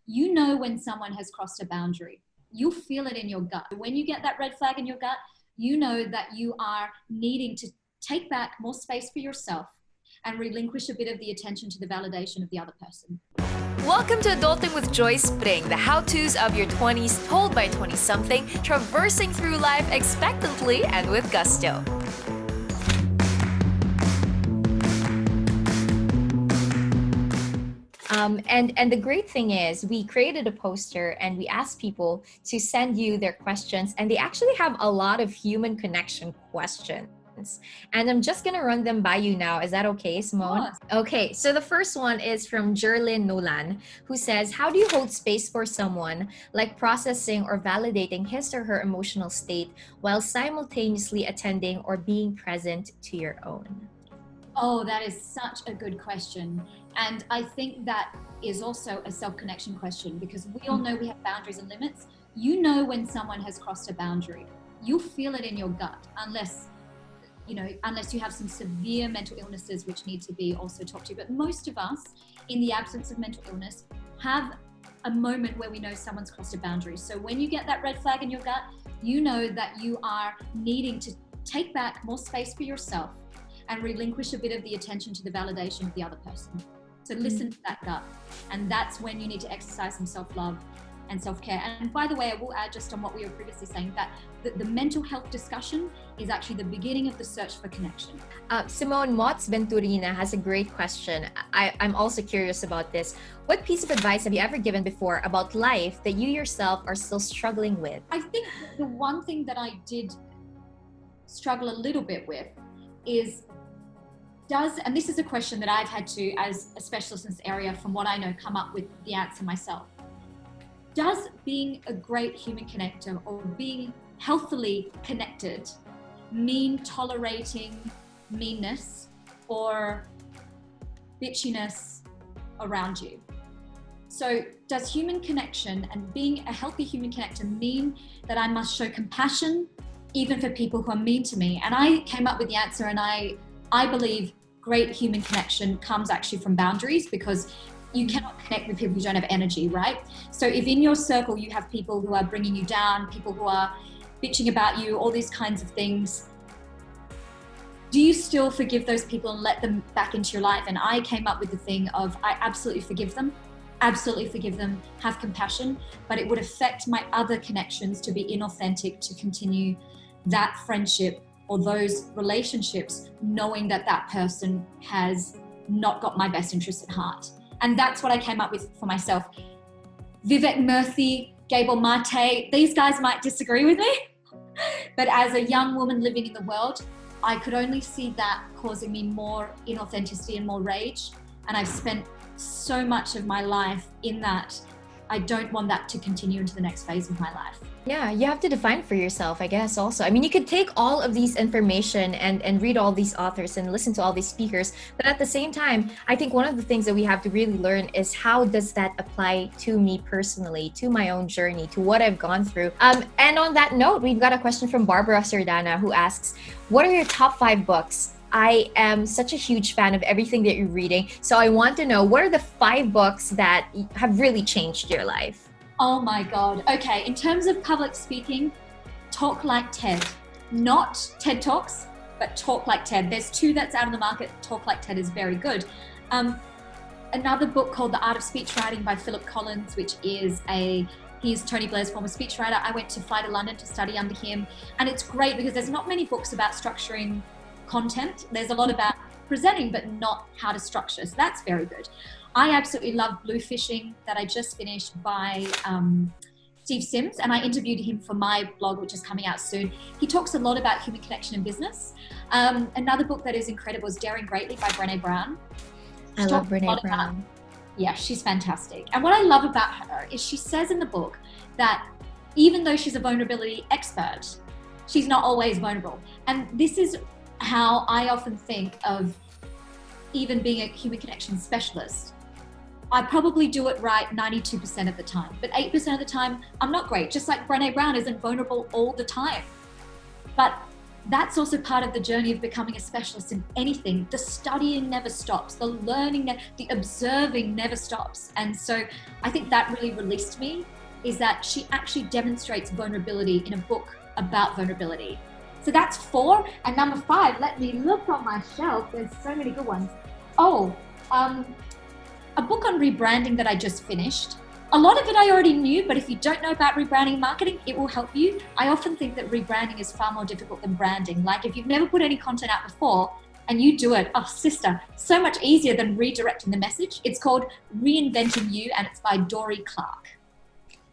You know when someone has crossed a boundary. You'll feel it in your gut. When you get that red flag in your gut, you know that you are needing to take back more space for yourself and relinquish a bit of the attention to the validation of the other person. Welcome to Adulting with Joyce, Pring, the how-tos of your 20s told by 20-something, traversing through life expectantly and with gusto. And the great thing is we created a poster and we asked people to send you their questions, and they actually have a lot of human connection questions. And I'm just gonna run them by you now. Is that okay, Simone? Okay, so the first one is from Jerlyn Nolan, who says, how do you hold space for someone, like processing or validating his or her emotional state while simultaneously attending or being present to your own? Oh, that is such a good question. And I think that is also a self-connection question, because we all know we have boundaries and limits. You know when someone has crossed a boundary. You'll feel it in your gut, unless you have some severe mental illnesses which need to be also talked to. But most of us, in the absence of mental illness, have a moment where we know someone's crossed a boundary. So when you get that red flag in your gut, you know that you are needing to take back more space for yourself and relinquish a bit of the attention to the validation of the other person. So listen to that gut. And that's when you need to exercise some self-love and self-care. And by the way, I will add, just on what we were previously saying, that the mental health discussion is actually the beginning of the search for connection. Simone Motz Venturina has a great question. I'm also curious about this. What piece of advice have you ever given before about life that you yourself are still struggling with? I think the one thing that I did struggle a little bit with is, and this is a question that I've had to, as a specialist in this area, from what I know, come up with the answer myself. Does being a great human connector or being healthily connected mean tolerating meanness or bitchiness around you? So does human connection and being a healthy human connector mean that I must show compassion even for people who are mean to me? And I came up with the answer, and I believe great human connection comes actually from boundaries, because you cannot connect with people who don't have energy, right? So if in your circle you have people who are bringing you down, people who are bitching about you, all these kinds of things, do you still forgive those people and let them back into your life? And I came up with the thing of, I absolutely forgive them, have compassion, but it would affect my other connections to be inauthentic, to continue that friendship or those relationships, knowing that that person has not got my best interests at heart. And that's what I came up with for myself. Vivek Murthy, Gabor Mate, these guys might disagree with me, but as a young woman living in the world, I could only see that causing me more inauthenticity and more rage. And I've spent so much of my life in that. I don't want that to continue into the next phase of my life. Yeah, you have to define for yourself, I guess, also. I mean, you could take all of these information and read all these authors and listen to all these speakers, but at the same time, I think one of the things that we have to really learn is, how does that apply to me personally, to my own journey, to what I've gone through? And on that note, we've got a question from Barbara Sardana, who asks, what are your top 5 books? I am such a huge fan of everything that you're reading, so I want to know, what are the 5 books that have really changed your life? Oh my God. Okay, in terms of public speaking, Talk Like TED. Not TED Talks, but Talk Like TED. There's 2 that's out on the market. Talk Like TED is very good. Another book called The Art of Speechwriting by Philip Collins, which is he's Tony Blair's former speechwriter. I went to fly to London to study under him. And it's great because there's not many books about structuring content. There's a lot about presenting, but not how to structure. So that's very good. I absolutely love Blue Fishing, that I just finished, by Steve Sims, and I interviewed him for my blog, which is coming out soon. He talks a lot about human connection in business. Another book that is incredible is Daring Greatly by Brené Brown. I love Brené Brown. Yeah, she's fantastic. And what I love about her is she says in the book that even though she's a vulnerability expert, she's not always vulnerable. And this is how I often think of even being a human connection specialist. I probably do it right 92% of the time, but 8% of the time, I'm not great. Just like Brené Brown isn't vulnerable all the time. But that's also part of the journey of becoming a specialist in anything. The studying never stops, the learning, the observing never stops. And so I think that really released me, is that she actually demonstrates vulnerability in a book about vulnerability. So that's 4. And number 5, let me look on my shelf. There's so many good ones. A book on rebranding that I just finished. A lot of it I already knew, but if you don't know about rebranding and marketing, it will help you. I often think that rebranding is far more difficult than branding. Like if you've never put any content out before and you do it, oh sister, so much easier than redirecting the message. It's called Reinventing You, and it's by Dory Clark.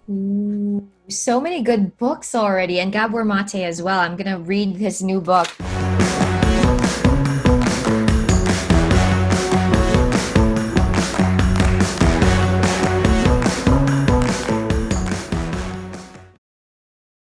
Ooh, so many good books already, and Gabor Mate as well. I'm gonna read his new book.